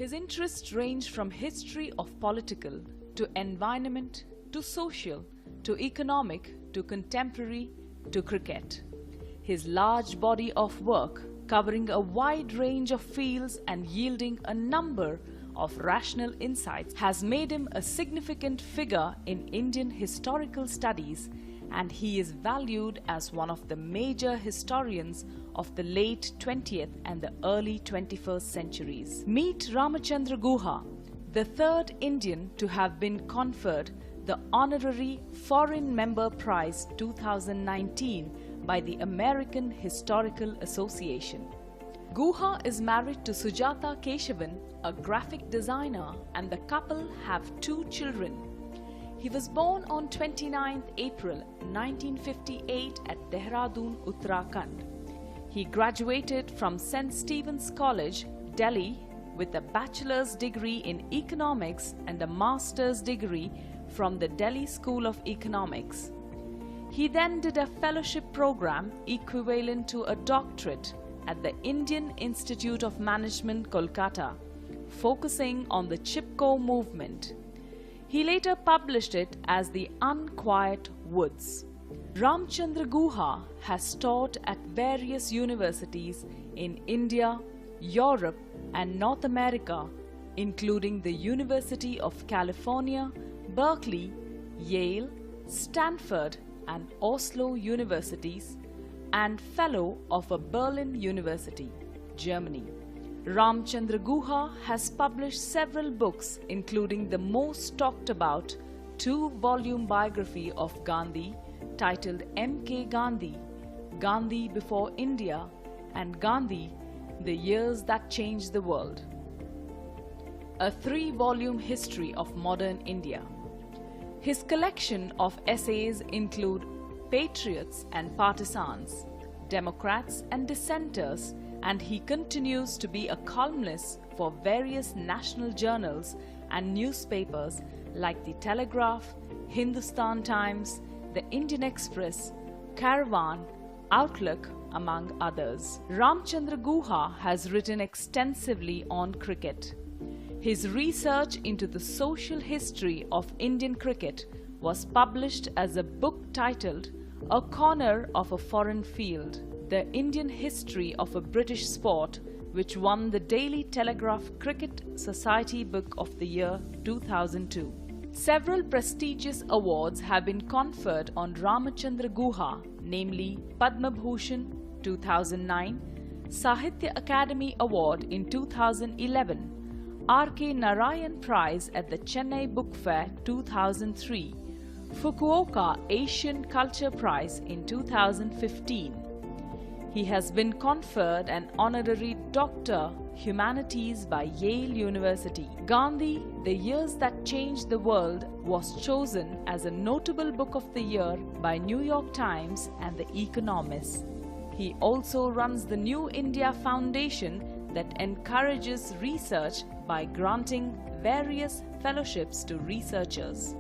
His interests range from history of political, to environment, to social, to economic, to contemporary, to cricket. His large body of work, covering a wide range of fields and yielding a number of rational insights, has made him a significant figure in Indian historical studies, and he is valued as one of the major historians of the late 20th and the early 21st centuries. Meet Ramachandra Guha, the third Indian to have been conferred the Honorary Foreign Member Prize 2019 by the American Historical Association. Guha is married to Sujata Keshavan, a graphic designer, and the couple have 2 children. He was born on 29th April 1958 at Dehradun, Uttarakhand. He graduated from St. Stephen's College, Delhi, with a bachelor's degree in economics and a master's degree from the Delhi School of Economics. He then did a fellowship program equivalent to a doctorate at the Indian Institute of Management, Kolkata, focusing on the Chipko movement. He later published it as The Unquiet Woods. Ramachandra Guha has taught at various universities in India, Europe, and North America, including the University of California, Berkeley, Yale, Stanford, and Oslo universities, and Fellow of a Berlin University, Germany. Ramachandra Guha has published several books, including the most talked about 2-volume biography of Gandhi titled M.K. Gandhi, Gandhi Before India, and Gandhi, The Years That Changed the World. A 3-volume history of modern India. His collection of essays include Patriots and Partisans, Democrats and Dissenters, and he continues to be a columnist for various national journals and newspapers like the Telegraph, Hindustan Times, the Indian Express, Caravan, Outlook, among others. Ramachandra Guha has written extensively on cricket. His research into the social history of Indian cricket was published as a book titled A Corner of a Foreign Field, the Indian History of a British Sport, which won the Daily Telegraph Cricket Society Book of the Year 2002. Several prestigious awards have been conferred on Ramachandra Guha, namely Padma Bhushan 2009, Sahitya Academy Award in 2011, R.K. Narayan Prize at the Chennai Book Fair 2003, Fukuoka Asian Culture Prize in 2015. He has been conferred an honorary Doctor Humanities by Yale University. Gandhi, The Years That Changed the World was chosen as a notable book of the year by New York Times and The Economist. He also runs the New India Foundation that encourages research by granting various fellowships to researchers.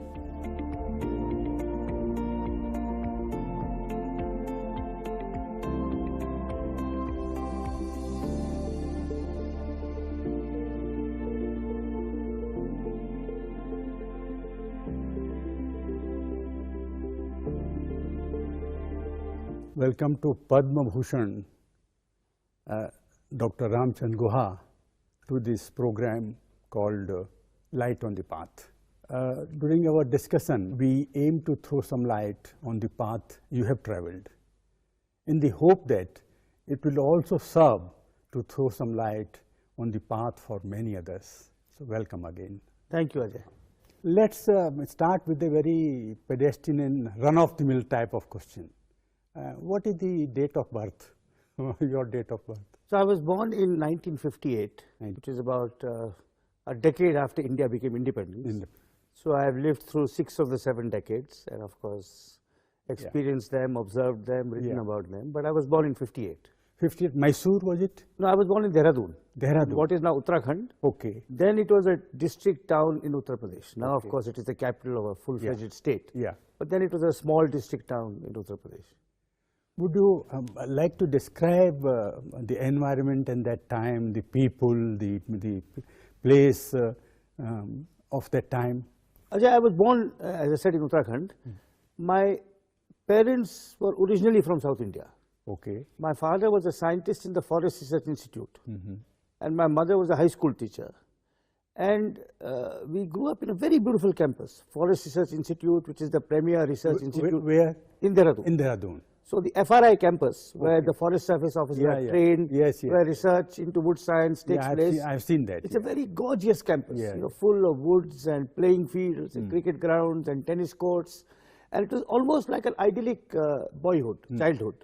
Welcome to Padma Bhushan, Dr. Ramachandra Guha, to this program called Light on the Path. During our discussion, we aim to throw some light on the path you have traveled, in the hope that it will also serve to throw some light on the path for many others. So welcome again. Thank you, Ajay. Let's start with a very pedestrian, run-of-the-mill type of question. What is the date of birth, your date of birth? So I was born in 1958, which is about a decade after India became independent. So I have lived through 6 of the 7 decades and of course experienced them, observed them, written about them. But I was born in 58. 58, Mysore was it? No, I was born in Dehradun. Dehradun. What is now Uttarakhand. Okay. Then it was a district town in Uttar Pradesh. Now of course it is the capital of a full-fledged state. Yeah. But then it was a small district town in Uttar Pradesh. Would you like to describe the environment in that time, the people, the place of that time? Ajay, I was born, as I said, in Uttarakhand. My parents were originally from South India. Okay. My father was a scientist in the Forest Research Institute, and my mother was a high school teacher. And we grew up in a very beautiful campus, Forest Research Institute, which is the premier research institute. Where? In Dehradun. In Dehradun. So the FRI campus, where the Forest Service officers are trained, where research into wood science takes place. I've seen that. It's a very gorgeous campus, you know, full of woods and playing fields and cricket grounds and tennis courts. And it was almost like an idyllic boyhood, childhood.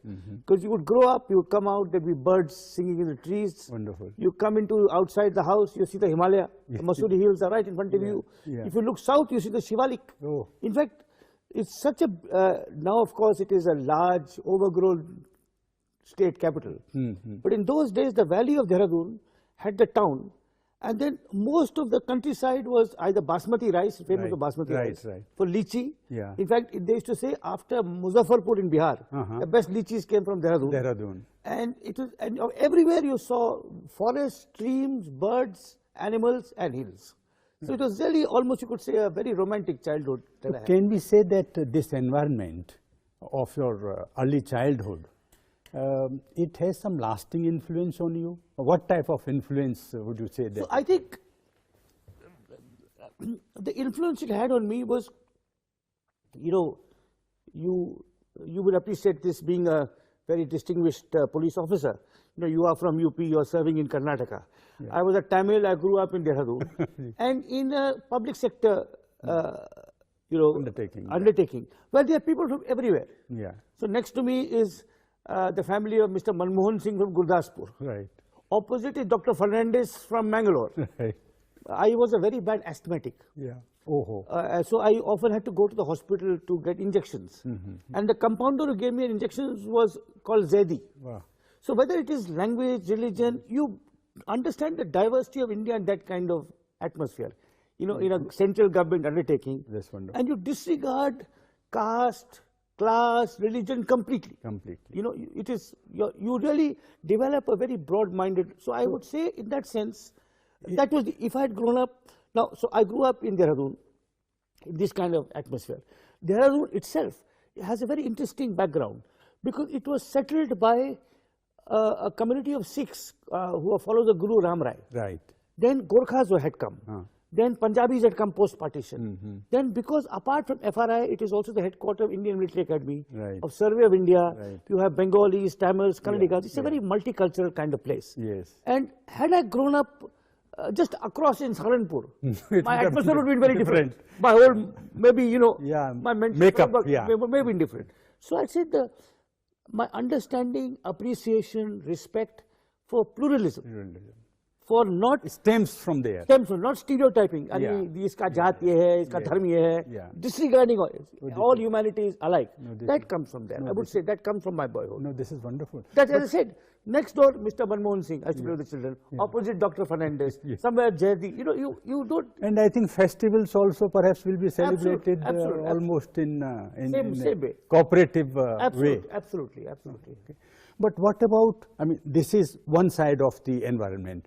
Because you would grow up, you would come out, there'd be birds singing in the trees. Wonderful. You come into outside the house, you see the Himalaya, the Masuri Hills are right in front of you. If you look south, you see the Shivalik. Oh. In fact, it's such a, now of course it is a large, overgrown state capital. But in those days, the valley of Dehradun had the town, and then most of the countryside was either basmati rice, famous for basmati rice, for lychee. In fact, they used to say after Muzaffarpur in Bihar, the best lychees came from Dehradun. And it was, and everywhere you saw forests, streams, birds, animals, and hills. So it was really almost, you could say, a very romantic childhood that I had. Can we say that this environment of your early childhood, it has some lasting influence on you? What type of influence would you say that? So I think the influence it had on me was, you know, you would appreciate this being a very distinguished police officer. You know, you are from UP, you are serving in Karnataka. I was a Tamil, I grew up in Dehradun. And in a public sector, you know, undertaking. Well, there are people from everywhere. So next to me is the family of Mr. Manmohan Singh from Gurdaspur. Opposite is Dr. Fernandez from Mangalore. I was a very bad asthmatic. So I often had to go to the hospital to get injections. And the compounder who gave me injections was called Zaidi. So whether it is language, religion, you understand the diversity of India in that kind of atmosphere. You know, in a central government undertaking. That's wonderful. And you disregard caste, class, religion completely. You know, it is, you really develop a very broad-minded, so I would say in that sense, that was, if I had grown up, now, so I grew up in Dehradun, in this kind of atmosphere. Dehradun itself has a very interesting background, because it was settled by a community of Sikhs who follow the Guru Ram Rai. Then Gorkhas had come. Then Punjabis had come post-partition. Then because apart from FRI, it is also the headquarters of Indian Military Academy, of Survey of India, you have Bengalis, Tamils, Kannadigas, it's a very multicultural kind of place. And had I grown up just across in Saharanpur, my atmosphere would be very different. My whole, maybe, you know, my mental makeup, may be different. So I said my understanding, appreciation, respect for pluralism. For not stems from there. Stems from, not stereotyping. Iska jaat ye hai, iska dharm ye hai. Disregarding all humanity is alike. That comes from there. I would say that comes from my boyhood. No, this is wonderful. That, as I said, next door, Mr. Manmohan Singh, I used to play with the children. Opposite Dr. Fernandez. Somewhere Jayadi. You know, you don't. And I think festivals also perhaps will be celebrated almost in same way. Cooperative way. Absolutely. But what about, I mean, this is one side of the environment.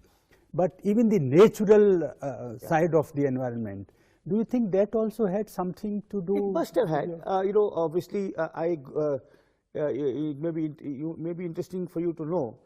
But even the natural side of the environment, do you think that also had something to do? It must have had. You know, obviously, it may be interesting for you to know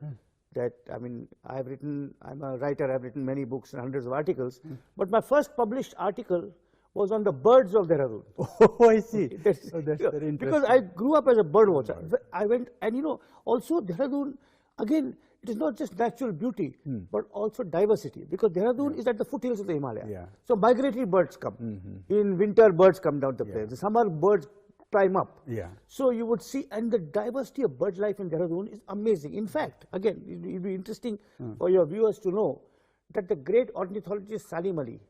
that, I mean, I'm a writer, I've written many books and hundreds of articles, but my first published article was on the birds of Dehradun. Oh, I see. That's very interesting. Because I grew up as a bird watcher. I went, and you know, also Dehradun, again, it is not just natural beauty, but also diversity, because Dehradun is at the foothills of the Himalaya. So migratory birds come. In winter, birds come down to play. The summer, birds climb up. So you would see, and the diversity of bird life in Dehradun is amazing. In fact, again, it will be interesting for your viewers to know that the great ornithologist Salim Ali,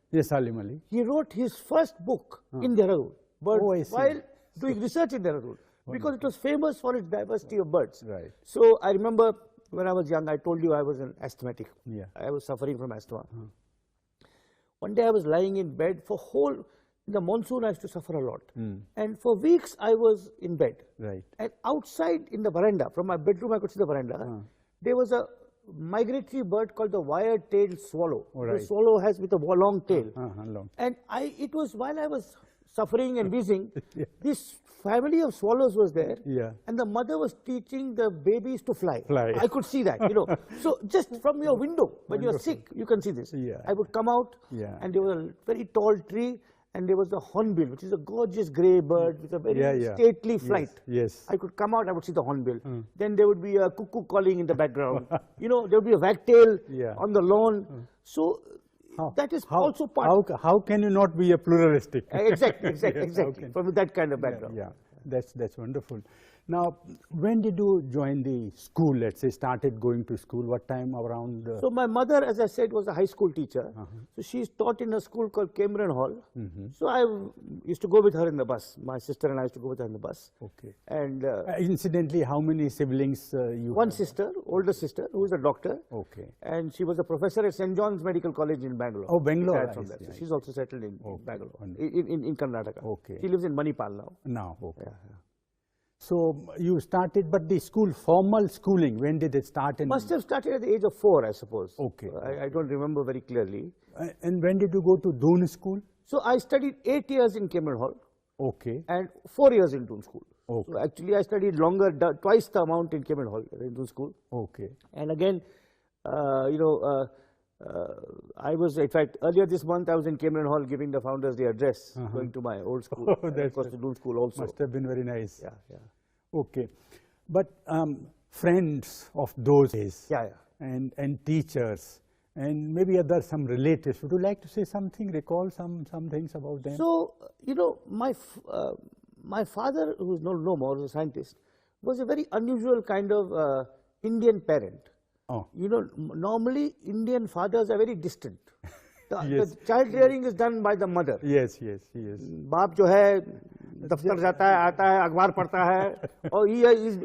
he wrote his first book in Dehradun, while doing research in Dehradun, because it was famous for its diversity of birds. So I remember, when I was young, I told you I was an asthmatic. I was suffering from asthma. One day I was lying in bed for in the monsoon I used to suffer a lot. And for weeks I was in bed. And outside in the veranda, from my bedroom I could see the veranda, there was a migratory bird called the wire-tailed swallow. Right. The swallow has with a long tail. Long. And it was while I was suffering and wheezing, this family of swallows was there, and the mother was teaching the babies to fly. I could see that, you know. So just from your window, when you're sick, you can see this. I would come out, and there was a very tall tree, and there was the hornbill, which is a gorgeous grey bird with a very stately flight. I could come out, I would see the hornbill. Then there would be a cuckoo calling in the background. You know, there would be a wagtail on the lawn. So that is also part. How can you not be a pluralistic? Exactly. From that kind of background. That's wonderful. Now, when did you join the school, let's say, started going to school? What time around? So my mother, as I said, was a high school teacher. So she's taught in a school called Cameron Hall. So I used to go with her in the bus. My sister and I used to go with her in the bus. Okay. And incidentally, how many siblings you One have? sister, older sister, who is a doctor. Okay. And she was a professor at St. John's Medical College in Bangalore. Oh, Bangalore. From there. So she's also settled in Bangalore, in Karnataka. Okay. She lives in Manipal now. Now, okay. So you started, but the school, formal schooling, when did it start? Must have started at the age of 4, I suppose. Okay. I don't remember very clearly. And when did you go to Doon school? So I studied 8 years in Cameron Hall. Okay. And 4 years in Doon school. Okay. So actually I studied longer, twice the amount in Cameron Hall, in Doon school. Okay. And again, you know, I was, in fact, earlier this month I was in Cameron Hall giving the Founders Day address, going to my old school. Of course, to Doon school also. Must have been very nice. Yeah. Okay. But friends of those days and teachers and maybe some relatives, would you like to say something, recall some things about them? So, you know, my father, who is no more, was a scientist, was a very unusual kind of Indian parent. Oh. You know, normally Indian fathers are very distant. The child rearing is done by the mother. Yes. बाप जो है दफ्तर जाता है, आता है, अखबार पढ़ता है, और he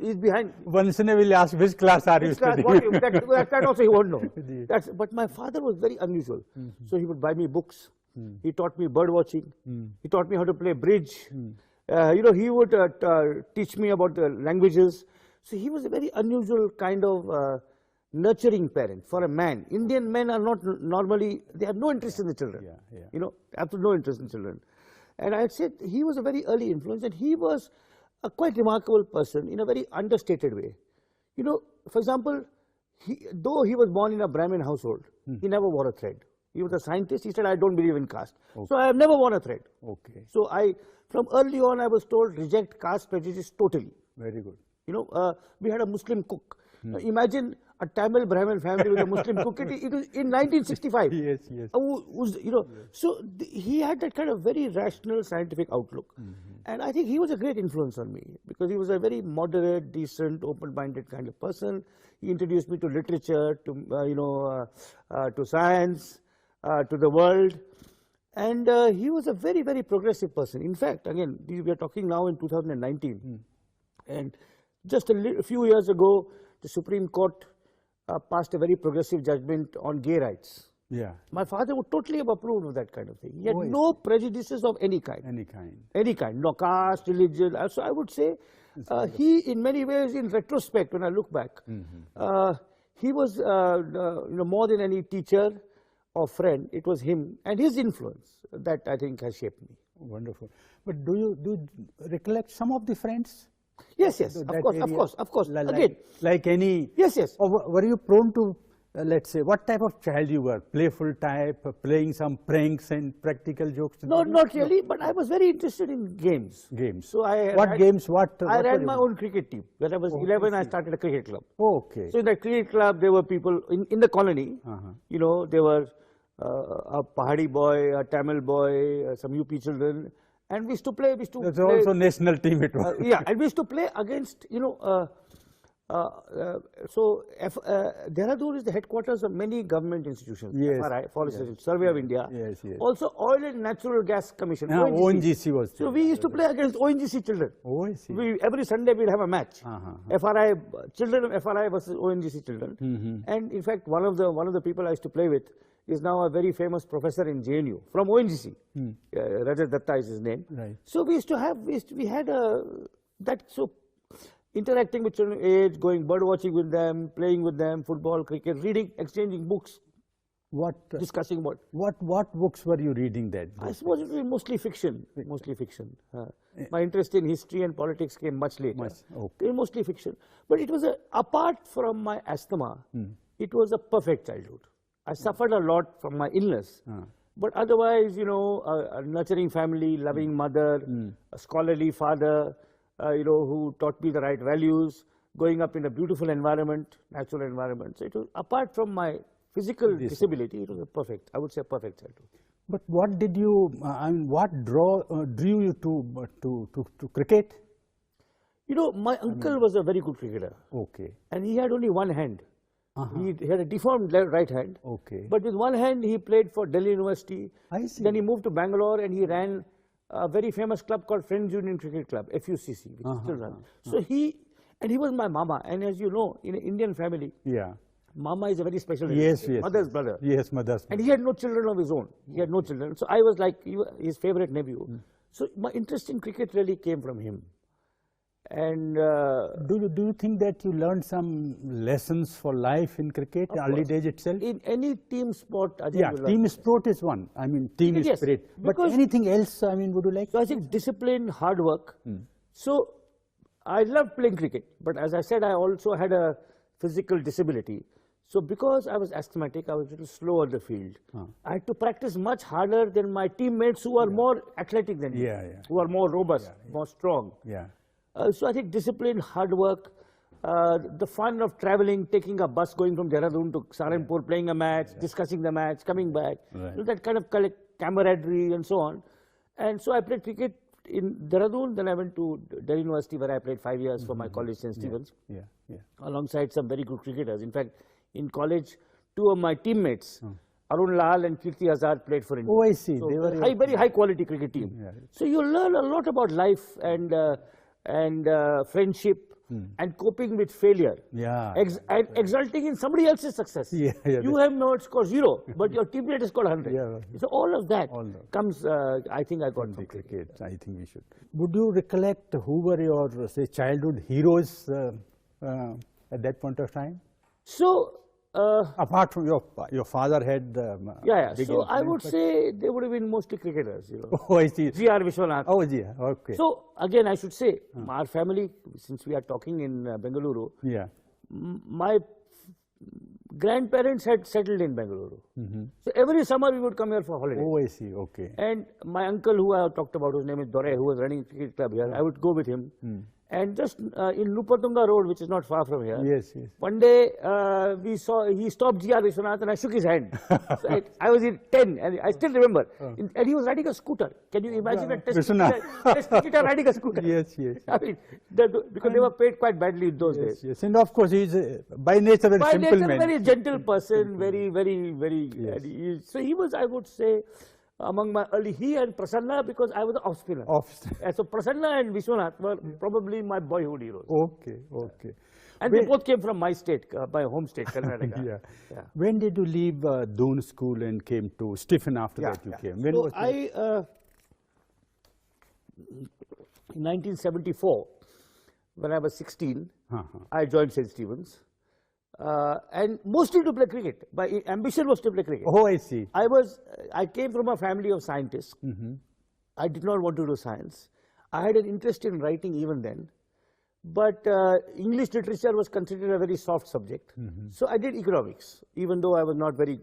is behind. Once in a while ask which class are you studying? That also he won't know. But my father was very unusual. So he would buy me books. He taught me bird watching. He taught me how to play bridge. You know, he would teach me about the languages. So he was a very unusual kind of nurturing parent for a man. Indian men are not normally, they have no interest in the children. You know, absolutely no interest in children. And I had said he was a very early influence, and he was a quite remarkable person in a very understated way. You know, for example, though he was born in a Brahmin household, he never wore a thread. He was a scientist. He said, I don't believe in caste. So I have never worn a thread. Okay. So from early on, I was told, reject caste prejudice totally. Very good. You know, we had a Muslim cook. Imagine a Tamil Brahmin family with a Muslim cook. It was in 1965. Yes. You know, so he had that kind of very rational scientific outlook. And I think he was a great influence on me because he was a very moderate, decent, open-minded kind of person. He introduced me to literature, to, to science, to the world. And he was a very, very progressive person. In fact, again, we are talking now in 2019. And just a few years ago, the Supreme Court passed a very progressive judgment on gay rights. Yeah. My father would totally have approved of that kind of thing. He had no prejudices of any kind. Any kind. No caste, religion. So I would say he, in many ways, in retrospect, when I look back, he was, you know, more than any teacher or friend, it was him and his influence that I think has shaped me. Wonderful. But do you recollect some of the friends? Yes, of course. Like any... Yes. Or were you prone to, let's say, what type of child you were? Playful type, playing some pranks and practical jokes? No, not really, but I was very interested in games. So games? I ran my own cricket team. When I was 11, I started a cricket club. Okay. So in that cricket club, there were people in the colony. You know, there were a Pahadi boy, a Tamil boy, some UP children. And we used to play, That's also national team it was. And we used to play against, you know, Dehradun is the headquarters of many government institutions. FRI, Forest Survey of India. Also Oil and Natural Gas Commission, ONGC was there. So we used to play against ONGC children. Every Sunday we'd have a match. FRI, children of FRI versus ONGC children. And in fact, one of the people I used to play with is now a very famous professor in JNU from ONGC. Rajat Datta is his name. So we used to have, we had that. So interacting with children age, going bird watching with them, playing with them, football, cricket, reading, exchanging books, discussing what books were you reading that? I suppose it was mostly fiction, my interest in history and politics came much later. It was mostly fiction. But it was, apart from my asthma, it was a perfect childhood. I suffered a lot from my illness. But otherwise, you know, a nurturing family, loving mother, a scholarly father, you know, who taught me the right values, growing up in a beautiful environment, natural environment. So it was, apart from my physical disability, it was a perfect, I would say a perfect childhood. But what did you, I mean, what drew you to cricket? You know, my uncle was a very good cricketer. Okay. And he had only one hand. He had a deformed right hand. Okay. But with one hand, he played for Delhi University. I see. Then he moved to Bangalore and he ran a very famous club called Friends Union Cricket Club, FUCC, which is still run. So he was my mama. And as you know, in an Indian family, mama is a very special relationship. Mother's brother. Yes, mother's brother. And he had no children of his own. He had no children. So I was like his favorite nephew. So my interest in cricket really came from him. And do you think that you learned some lessons for life in cricket, early days itself? In any team sport, Ajay, team sport is one. I mean, team spirit. But anything else, I mean, would you like? So I think discipline, hard work. So I loved playing cricket. But as I said, I also had a physical disability. So because I was asthmatic, I was a little slow on the field. I had to practice much harder than my teammates who are more athletic than me, who are more robust, more strong. So I think discipline, hard work, the fun of traveling, taking a bus, going from Dehradun to Saharanpur, playing a match, discussing the match, coming back, so that kind of camaraderie and so on. And so I played cricket in Dehradun, then I went to Delhi University where I played 5 years for my college, St. Stephen's, alongside some very good cricketers. In fact, in college, 2 of my teammates, Arun Lal and Kirti Azad, played for India. Oh, I see. So they were very high quality cricket team. So you learn a lot about life and friendship and coping with failure. And exulting in somebody else's success. You have not scored 0, but your teammate has scored 100. So all of that comes, I think I got from cricket. I think we should. Would you recollect who were your, say, childhood heroes at that point of time? So, apart from your father had so I would say they would have been mostly cricketers, you know. Oh, I see. G.R. Vishwanath. Oh, yeah, okay. So again, I should say, our family, since we are talking in Bengaluru, my grandparents had settled in Bengaluru. So every summer we would come here for holidays. Oh, I see, okay. And my uncle, who I talked about, whose name is Dore, who was running a cricket club here, I would go with him. And just in Nupatunga Road, which is not far from here, one day he stopped G.R. Vishwanath and I shook his hand. So I was in 10 and I still remember. And he was riding a scooter. Can you imagine a test cricketer riding a scooter? I mean, because they were paid quite badly in those days. And of course, he is by nature a very simple man. Very gentle person, very. So he was, I would say, among my early, he and Prasanna, because I was an off-spinner. So Prasanna and Vishwanath were probably my boyhood heroes. Okay. And they both came from my state, my home state, Karnataka. When did you leave Doon School and came to Stephen after that you came? When so was in 1974, when I was 16, I joined St. Stephen's. And mostly to play cricket. My ambition was to play cricket. Oh, I see. I came from a family of scientists. I did not want to do science. I had an interest in writing even then. But English literature was considered a very soft subject. So I did economics, even though I was not very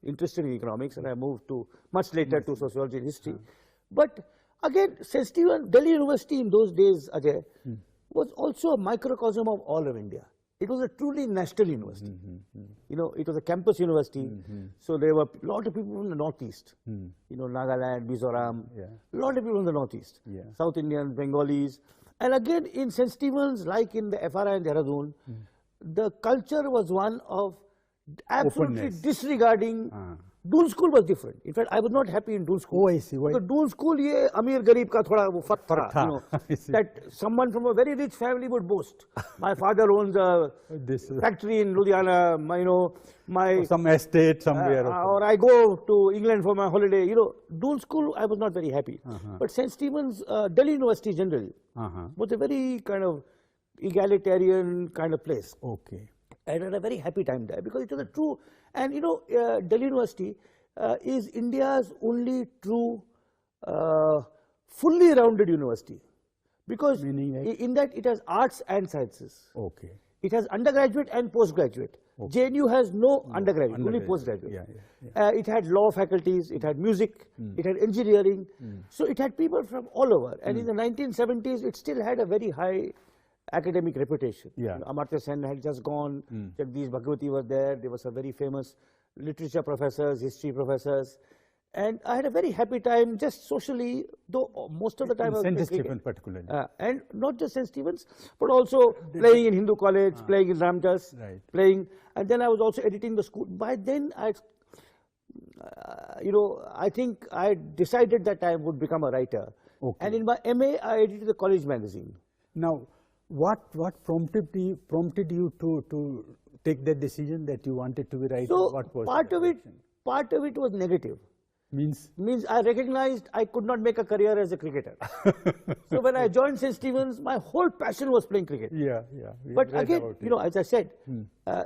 interested in economics, and I moved to much later to sociology and history. But again, St. Stephen's, Delhi University in those days, Ajay, was also a microcosm of all of India. It was a truly national university. You know, it was a campus university. So there were a lot of people from the Northeast. You know, Nagaland, Mizoram, a lot of people from the Northeast. South Indians, Bengalis. And again, in St. Stephen's, like in the FRI and Dehradun, the culture was one of absolutely disregarding. Doon School was different. In fact, I was not happy in Doon School. Oh, I see. Because Doon School, ye Amir Garib ka thoda wo fark tha, you know, that someone from a very rich family would boast. My father owns a factory in Ludhiana, you know, or some estate somewhere. Or I go to England for my holiday. You know, Doon School, I was not very happy. But St. Stephen's, Delhi University generally, was a very kind of egalitarian kind of place. Okay. I had a very happy time there because it was a true, and you know, Delhi University is India's only true fully rounded university, because in that it has arts and sciences. Okay. It has undergraduate and postgraduate. Okay. JNU has no undergraduate, only postgraduate. It had law faculties, it had music, it had engineering. So it had people from all over. And in the 1970s, it still had a very high academic reputation. Amartya Sen had just gone, Jagdish Bhagwati was there, there were some very famous literature professors, history professors. And I had a very happy time just socially, though most of the time I was St. Stephen's particularly. And not just St. Stephen's, but also playing in Hindu College, playing in Ramdas, playing. And then I was also editing the school. By then, you know, I think I decided that I would become a writer. Okay. And in my MA, I edited the college magazine. Now, what prompted you to take that decision that you wanted to be writer? So what was part of it was negative. Means I recognized I could not make a career as a cricketer. So when I joined St. Stephen's, my whole passion was playing cricket. But again, you know, as I said,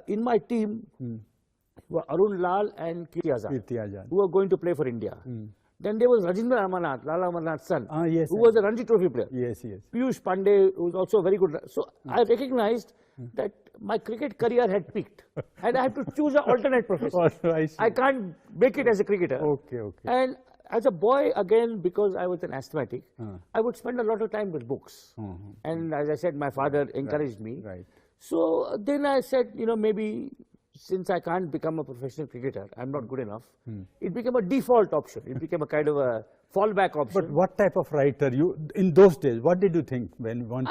in my team were Arun Lal and Kirti Azad, who were going to play for India. Then there was Rajendra Amarnath, Lala Amarnath's son, who was a Ranji Trophy player. Piyush Pandey, who was also very good. So I recognized that my cricket career had peaked, and I have to choose an alternate profession. I can't make it as a cricketer. And as a boy, again, because I was an asthmatic, I would spend a lot of time with books. And as I said, my father encouraged me. So then I said, you know, maybe since I can't become a professional cricketer, I'm not good enough. It became a default option. It became a kind of a fallback option. But what type of writer you in those days? What did you think when you wanted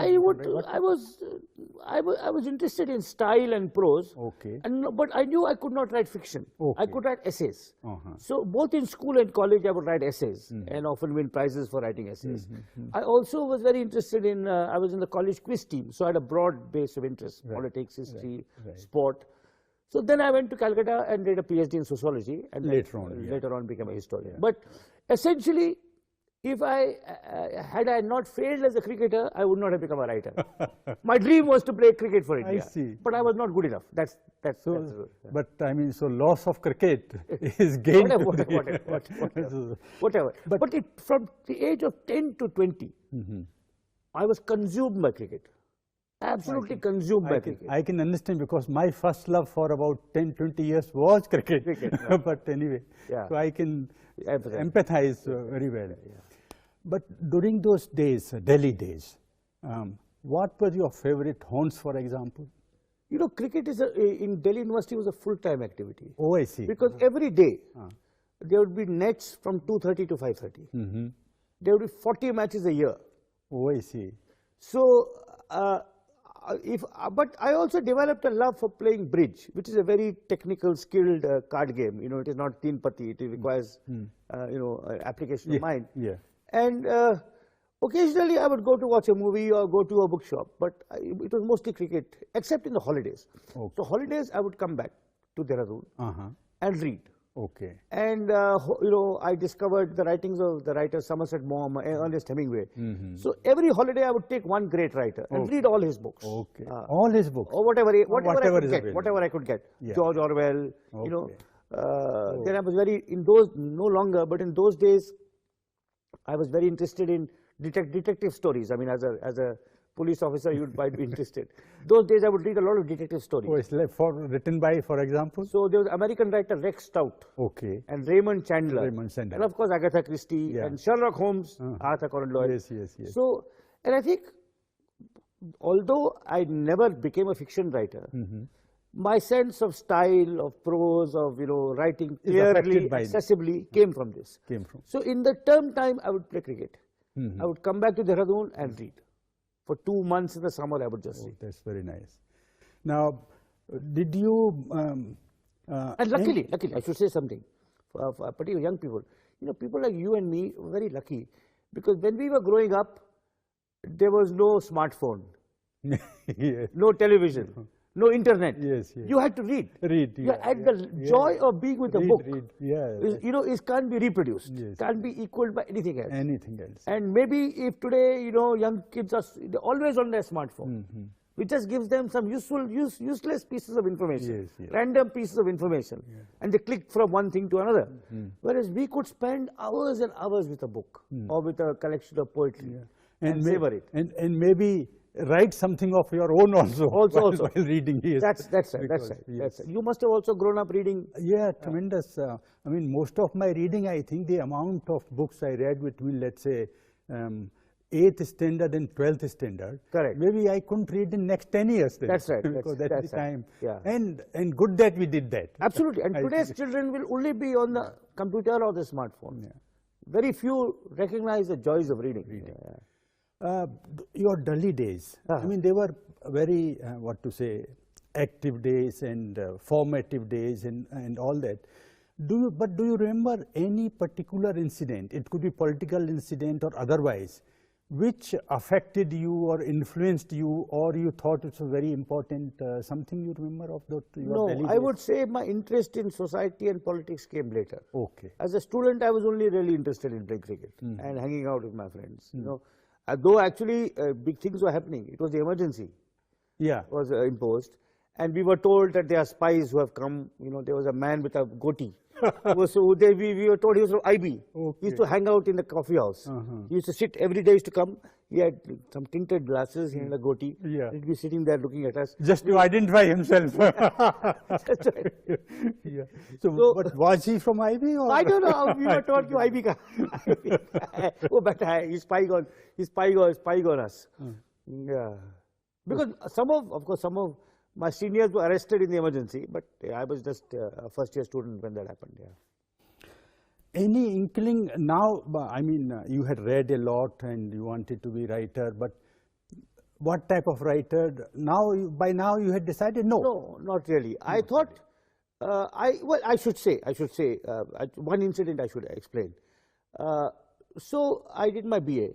I was interested in style and prose. But I knew I could not write fiction. I could write essays. So both in school and college, I would write essays and often win prizes for writing essays. I also was very interested in. I was in the college quiz team, so I had a broad base of interest: politics, history, sport. So then I went to Calcutta and did a PhD in sociology, and later on became a historian. But essentially, if had I not failed as a cricketer, I would not have become a writer. My dream was to play cricket for India. But I was not good enough. That's But I mean, so loss of cricket is gain. Whatever. But from the age of 10 to 20, I was consumed by cricket. Absolutely consumed by cricket. I can understand, because my first love for about 10-20 years was cricket. But anyway, so I can empathize very well. But during those days, Delhi days, what were your favorite haunts, for example? You know, cricket is in Delhi University was a full-time activity. Oh, I see. Because every day there would be nets from 2:30 to 5:30. There would be 40 matches a year. Oh, I see. So. But I also developed a love for playing bridge, which is a very technical, skilled card game. You know, it is not teen patti. It requires, you know, application of mind. And occasionally I would go to watch a movie or go to a bookshop, but it was mostly cricket, except in the holidays. So holidays I would come back to Dehradun and read. And you know, I discovered the writings of the writer Somerset Maugham, Ernest Hemingway. So every holiday I would take one great writer and read all his books. All his books? Or whatever I could get. George Orwell, you know. Then I was no longer, but in those days, I was very interested in detective stories. I mean, as a police officer, you might be interested. Those days, I would read a lot of detective stories. Oh, it's like written by, for example? So there was American writer Rex Stout. And Raymond Chandler. And of course, Agatha Christie and Sherlock Holmes, Arthur Conan Doyle. So, and I think, although I never became a fiction writer, my sense of style, of prose, of, you know, writing clearly, accessibly, came from this. So in the term time, I would play cricket. I would come back to Dehradun and read. For 2 months in the summer, I would just read. That's very nice. Now, did you... and luckily, I should say something, for particularly young people. You know, people like you and me were very lucky, because when we were growing up, there was no smartphone, no television, no internet. You had to read. And the joy of being with a book, you know, can't be reproduced, can't be equaled by anything else. And maybe if today, you know, young kids are they're always on their smartphone. which just gives them some useless pieces of information, Yes. random pieces of information, and they click from one thing to another. Whereas we could spend hours and hours with a book or with a collection of poetry and savor it. And maybe write something of your own also, while reading. Yes. That's right. You must have also grown up reading. Yeah, tremendous. I mean, most of my reading, I think the amount of books I read between, let's say, 8th standard and 12th standard. Correct. Maybe I couldn't read in next 10 years. Then, that's right. Because that's the time. Yeah. And good that we did that. Absolutely. And today's children will only be on the computer or the smartphone. Yeah. Very few recognize the joys of reading. Your Delhi days, I mean, they were very, active days and formative days and all that. But do you remember any particular incident, it could be political incident or otherwise, which affected you or influenced you, or you thought it was very important, something you remember of your Delhi days? I would say my interest in society and politics came later. Okay. As a student, I was only really interested in playing cricket and hanging out with my friends. You know, though actually big things were happening. It was the emergency. Was imposed, and we were told that there are spies who have come. You know, there was a man with a goatee. We were told he was from IB. Okay. He used to hang out in the coffee house. He used to sit every day. He used to come. He had some tinted glasses. He had a goatee. He'd be sitting there looking at us. Just to identify himself. That's right. So, but was he from IB? Or? I don't know. We were told to IB. Oh, but he's spying on us. Yeah. Because some of my seniors were arrested in the emergency, but I was just a first-year student when that happened. Any inkling now? I mean, you had read a lot and you wanted to be a writer, but what type of writer? By now you had decided no. No, not really. I thought I should say one incident I should explain. So I did my BA.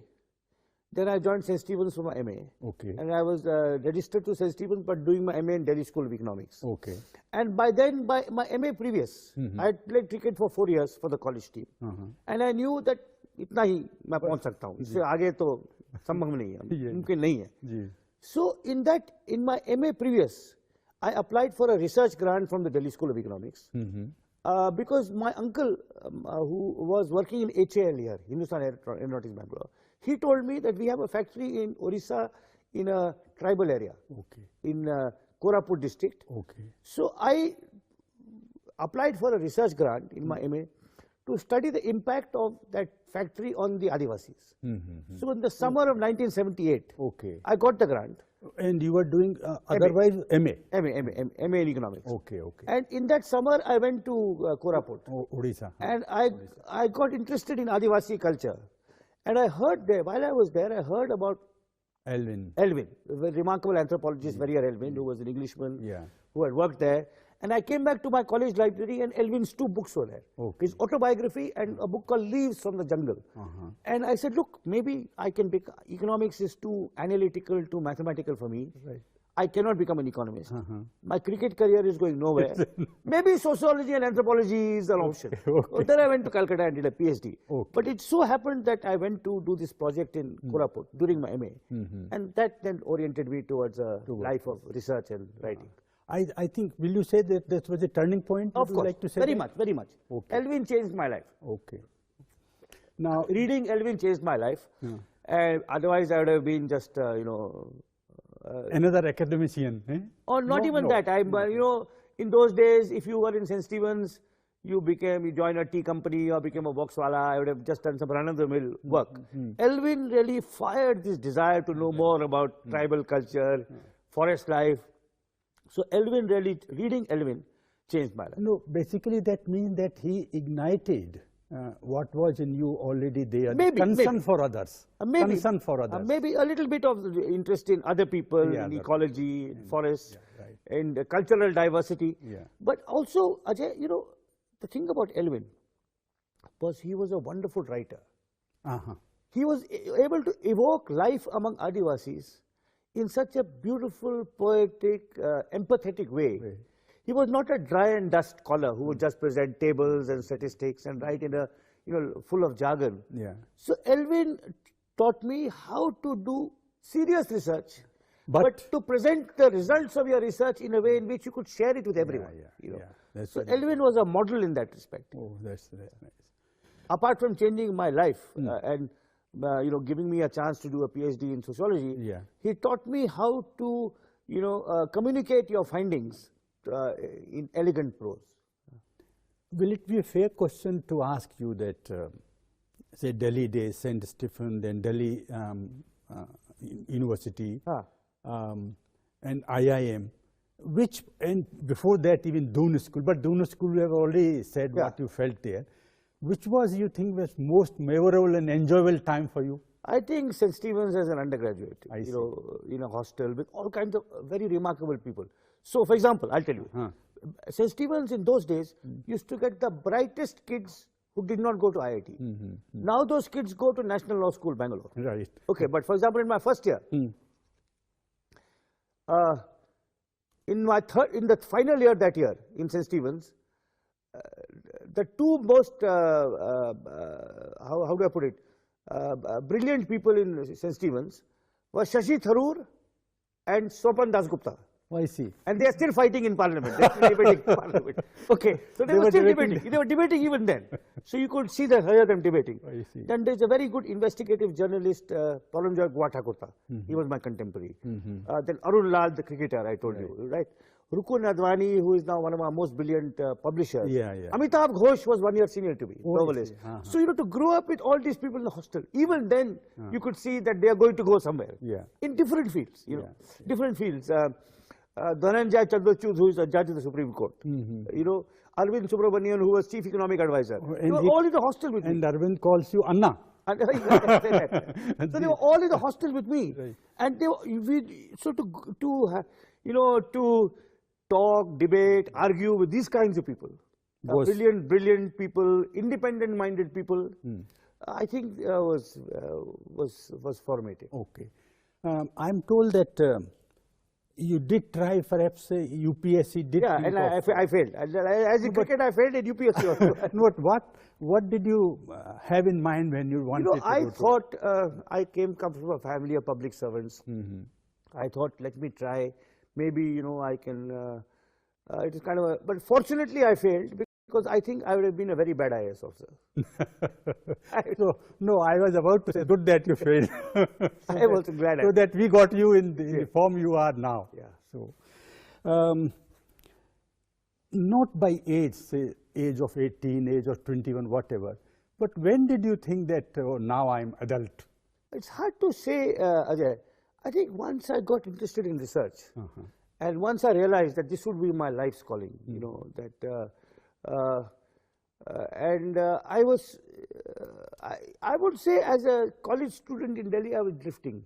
Then I joined St. Stephen's for my MA. Okay. And I was registered to St. Stephen's, but doing my MA in Delhi School of Economics. Okay. And by then, by my MA previous, I had played cricket for 4 years for the college team. And I knew that इतना ही मैं पहुंच सकता हूँ. इससे आगे तो संभव नहीं है, मुमकिन नहीं है. So in my MA previous, I applied for a research grant from the Delhi School of Economics. Because my uncle, who was working in HAL here, Hindustan Aeronautics Bangalore, he told me that we have a factory in Orissa in a tribal area, in Koraput district. So I applied for a research grant in my MA to study the impact of that factory on the Adivasis. So in the summer of 1978, I got the grant. And you were doing otherwise MA? MA in economics. Okay. And in that summer, I went to Koraput. Odisha. And I got interested in Adivasi culture. And I heard there, while I was there, I heard about Elvin, a remarkable anthropologist, Verrier Elvin, who was an Englishman who had worked there. And I came back to my college library, and Elvin's 2 books were there. His autobiography and a book called Leaves from the Jungle. And I said, look, maybe I can become, economics is too analytical, too mathematical for me. I cannot become an economist. My cricket career is going nowhere. Maybe sociology and anthropology is an option. Then I went to Calcutta and did a PhD. But it so happened that I went to do this project in Koraput during my MA. And that then oriented me towards a life of research and writing. I think, will you say that that was a turning point? Of course, like to say very that? much. Elvin changed my life. Now, reading Elvin changed my life. Otherwise, I would have been just, another academician. Eh? Or not even that. In those days, if you were in St. Stephen's, you joined a tea company or became a boxwala. I would have just done some run-of-the-mill work. Elvin really fired this desire to know more about tribal culture, forest life. So reading Elvin changed my life. No, basically that means that he ignited what was in you already there, concern for others. Concern for others. Maybe a little bit of interest in other people, in ecology, forests, and cultural diversity. But also, Ajay, the thing about Elvin was he was a wonderful writer. He was able to evoke life among Adivasis in such a beautiful, poetic, empathetic way. He was not a dry and dust scholar who would just present tables and statistics and write in a, full of jargon. So Elvin taught me how to do serious research but to present the results of your research in a way in which you could share it with everyone. That's So Elvin was a model in that respect. Oh, that's very nice. Apart from changing my life and giving me a chance to do a PhD in sociology, he taught me how to communicate your findings in elegant prose. Will it be a fair question to ask you that, say, Delhi days, St. Stephen, then Delhi University, and IIM, and before that even Doon School, but Doon School you have already said what you felt there. Which was, you think, was most memorable and enjoyable time for you? I think St. Stephen's as an undergraduate, I see. in a hostel with all kinds of very remarkable people. So, for example, I'll tell you, St. Stephen's in those days used to get the brightest kids who did not go to IIT. Now those kids go to National Law School, Bangalore. Right. Okay, but for example, in my first year, in the final year that year in St. Stephen's, the two most, how do I put it, brilliant people in St. Stephen's were Shashi Tharoor and Sopan Dasgupta. Oh, I see. And they are still fighting in Parliament. They are still debating in Parliament. Okay, so they were still debating. They were debating even then. So you could hear them debating. I see. Then there's a very good investigative journalist, Ramachandra Guha. He was my contemporary. Then Arun Lal, the cricketer, I told you, right? Rukun Advani, who is now one of our most brilliant publishers. Amitabh Ghosh was 1 year senior to me, novelist. So, to grow up with all these people in the hostel, even then, you could see that they are going to go somewhere. In different fields, different fields. Dhananjay Chandrachud, who is a judge of the Supreme Court. Arvind Subramanian, who was chief economic advisor. They were all in the hostel with me. And Arvind calls you Anna. So they were all in the hostel with me. And they were, to talk, debate, argue with these kinds of people. Brilliant people, independent-minded people. I think was formative. Okay. I'm told that you did try perhaps UPSC. And I failed. As a cricketer, I failed at UPSC also. What did you have in mind when you wanted to I thought, I come from a family of public servants. I thought, let me try. Maybe, I can, it is kind of but fortunately I failed because I think I would have been a very bad IAS officer. No, I was about to say, good that you failed. I was glad. So that we got you in the form you are now. So, not by age, say age of 18, age of 21, whatever, but when did you think that, now I'm adult? It's hard to say, Ajay. I think once I got interested in research, and once I realized that this would be my life's calling, I would say as a college student in Delhi, I was drifting,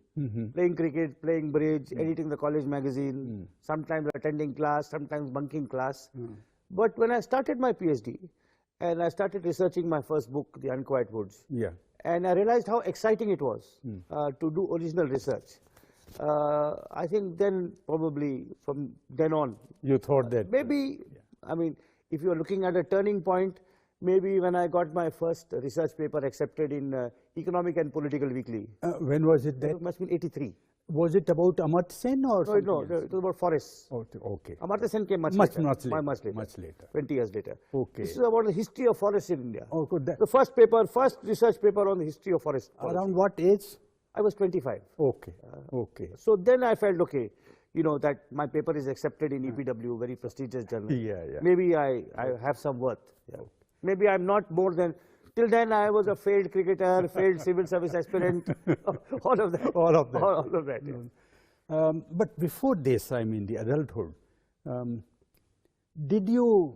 playing cricket, playing bridge, editing the college magazine, sometimes attending class, sometimes bunking class. But when I started my PhD, and I started researching my first book, The Unquiet Woods, and I realized how exciting it was to do original research. I think then probably from then on. You thought that? Maybe, I mean, if you are looking at a turning point, maybe when I got my first research paper accepted in Economic and Political Weekly. When was it that? It must have been 83. Was it about Amartya Sen or something No, else? it was about forests. Okay. Amartya Sen came much later. Much later. 20 years later. Okay. This is about the history of forests in India. Oh, good. The first research paper on the history of forests. Around what age? I was 25. Okay. So then I felt, okay, that my paper is accepted in EPW, very prestigious journal. Maybe I have some worth. Maybe I'm not more than, till then I was a failed cricketer, failed civil service aspirant, all of that. But before this, I mean, the adulthood, did you,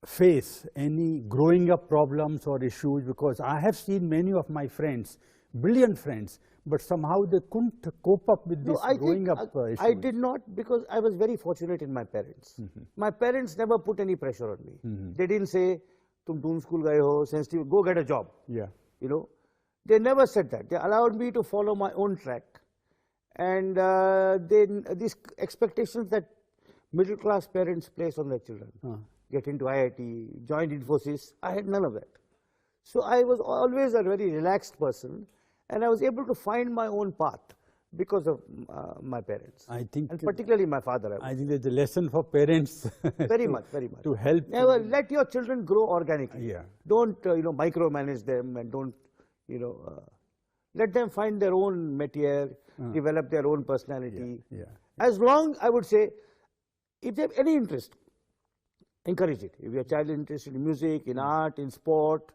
face any growing up problems or issues? Because I have seen many of my friends, brilliant friends, but somehow they couldn't cope up with this growing up issues. I did not, because I was very fortunate in my parents. My parents never put any pressure on me. They didn't say, "Tum Doon school gaye ho, sensitive, go get a job." They never said that. They allowed me to follow my own track. And these expectations that middle class parents place on their children, get into IIT, join Infosys, I had none of that. So I was always a very relaxed person, and I was able to find my own path because of my parents. I think, and particularly my father. I think there's a lesson for parents. Very much, very much. To help. Never let your children grow organically. Yeah. Don't micromanage them, and don't let them find their own métier, develop their own personality. Yeah. As long, I would say, if they have any interest, encourage it. If your child is interested in music, in art, in sport,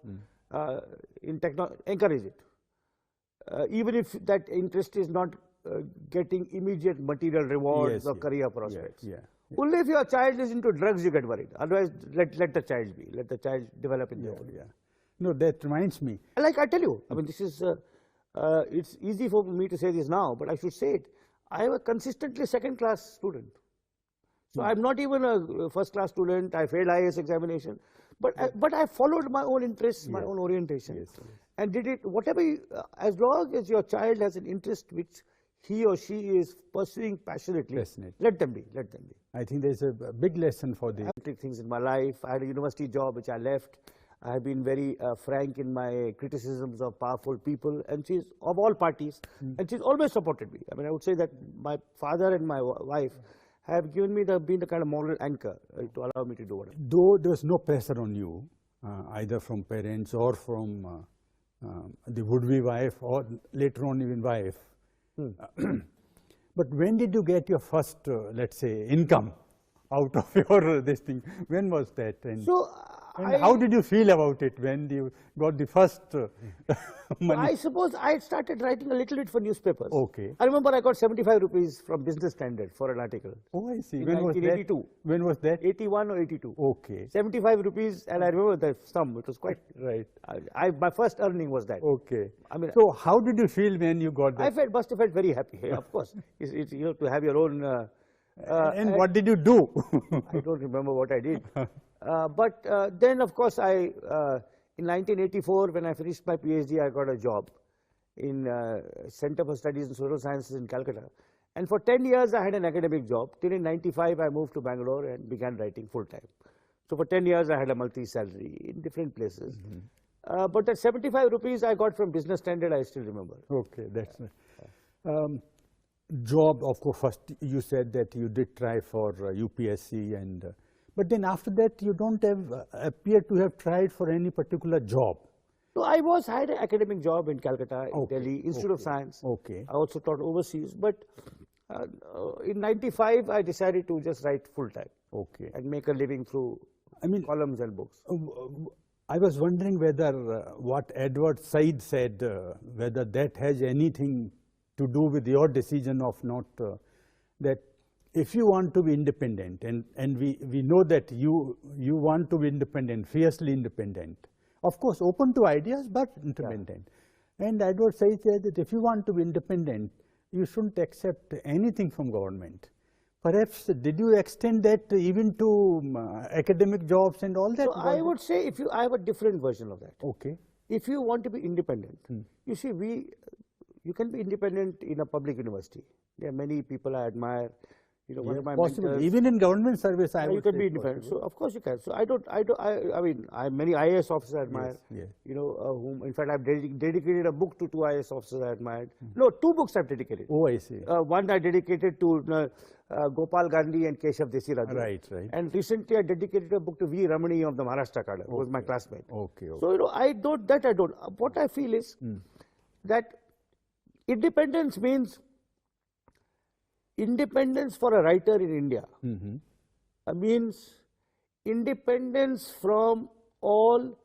in technology, encourage it. Even if that interest is not getting immediate material rewards or career prospects. Only if your child is into drugs, you get worried. Otherwise, let the child be. Let the child develop in their own. No, that reminds me. Like I tell you, I mean, this is, it's easy for me to say this now, but I should say it. I am a consistently second-class student. So I'm not even a first-class student. I failed IAS examination. But I followed my own interests, my own orientation. And did it, whatever, as long as your child has an interest which he or she is pursuing passionately, let them be, let them be. I think there's a big lesson for the... I have things in my life. I had a university job which I left. I have been very frank in my criticisms of powerful people, and she's of all parties, and she's always supported me. I mean, I would say that my father and my wife have given me been the kind of moral anchor to allow me to do whatever. Though there's no pressure on you, either from parents or from the would-be wife or later on even wife. But when did you get your first, let's say, income out of your this thing? When was that? And, and how did you feel about it when you got the first money? I suppose I started writing a little bit for newspapers. Okay. I remember I got 75 rupees from Business Standard for an article. Oh, I see. In When 1982. was that? When was that? 81 or 82. Okay. 75 rupees, and I remember the sum. It was quite... Right. My first earning was that. Okay. I mean, so how did you feel when you got that? Must have felt very happy, of course. It's, to have your own... and what did you do? I don't remember what I did. But then, of course, in 1984, when I finished my PhD, I got a job in Center for Studies in Social Sciences in Calcutta. And for 10 years, I had an academic job. Till in 95, I moved to Bangalore and began writing full-time. So for 10 years, I had a multi-salary in different places. But that 75 rupees I got from Business Standard, I still remember. Okay, that's job, of course, first you said that you did try for UPSC, and but then after that you don't appear to have tried for any particular job. So I had an academic job in Calcutta, in Delhi, Institute of Science. Okay. I also taught overseas, but in 95 I decided to just write full-time. Okay. And make a living through columns and books. I was wondering whether what Edward Said said, whether that has anything to do with your decision of not, that if you want to be independent, and we know that you want to be independent, fiercely independent, of course open to ideas, but independent. And Edward Said said that if you want to be independent, you shouldn't accept anything from government. Perhaps, did you extend that even to academic jobs and all that? So I would say, I have a different version of that. Okay. If you want to be independent, you see, you can be independent in a public university. There are many people I admire. One of my mentors, even in government service, you can be independent. So of course you can. So I mean, I have many IAS officers I admire. Whom, in fact, I've dedicated a book to 2 IAS officers I admired. No, 2 books I've dedicated. Oh, I see. One I dedicated to Gopal Gandhi and Keshav Desiraju. Right. And recently I dedicated a book to V. Ramani of the Maharashtra cadre, who was my classmate. Okay. So, I don't. What I feel is that independence means independence for a writer in India means independence from all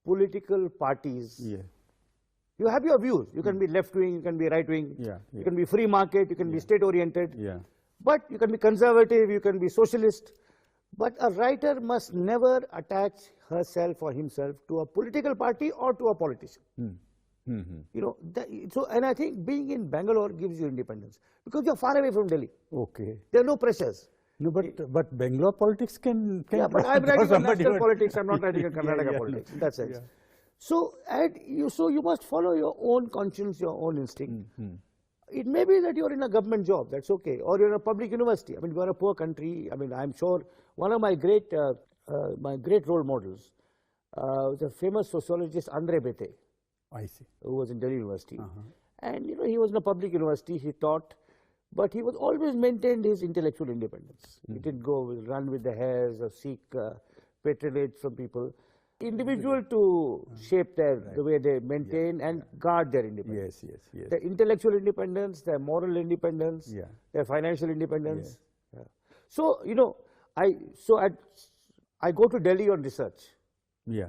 political parties. You have your views. You can be left-wing, you can be right-wing, you can be free market, you can be state-oriented, but you can be conservative, you can be socialist. But a writer must never attach herself or himself to a political party or to a politician. And I think being in Bangalore gives you independence because you're far away from Delhi. Okay. There are no pressures. No, but Bangalore politics can but I'm writing on national politics. I'm not writing on Karnataka politics. In that sense. So you must follow your own conscience, your own instinct. It may be that you're in a government job. That's okay, or you're in a public university. I mean, we're a poor country. I mean, I'm sure one of my great role models was a famous sociologist, Andre Bete. I see. Who was in Delhi University. And you know, he was in a public university, he taught, but he was always maintained his intellectual independence. He didn't go run with the hares or seek patronage from people. Individual to shape the way they maintain and guard their independence. Yes, yes, yes. Their intellectual independence, their moral independence, their financial independence. Yeah. So, you know, I go to Delhi on research. Yeah.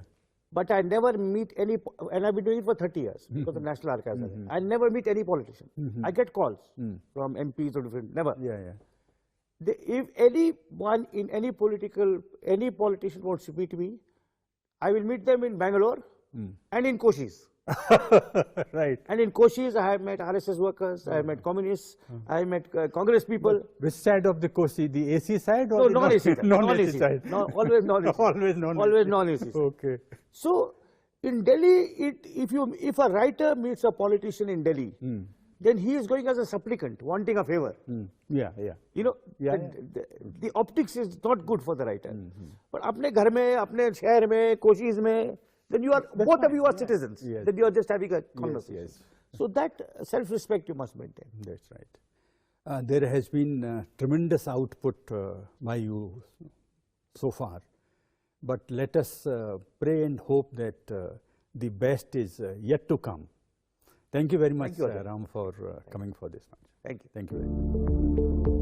But I never meet any, and I've been doing it for 30 years because the National Archives are there. I never meet any politician. I get calls from MPs or different, never. Yeah, yeah. If anyone in any politician wants to meet me, I will meet them in Bangalore and in Koshis. Right. And in Koshis, I have met RSS workers, I have met communists, I have met Congress people. But which side of the Koshi? The AC side or no, non-AC side. Non-AC side. No, always non-AC. Always non-AC. Always non-AC. Okay. So, in Delhi, if a writer meets a politician in Delhi, then he is going as a supplicant, wanting a favor. Yeah, yeah. You know, the optics is not good for the writer. But apne ghar mein, apne shahar mein, Koshis mein, then you are, both of you are citizens. Yes. Then you are just having a conversation. Yes. So that self-respect you must maintain. That's right. There has been tremendous output by you so far. But let us pray and hope that the best is yet to come. Thank you very much, Ram, for coming for this. Thank you. Thank you very much.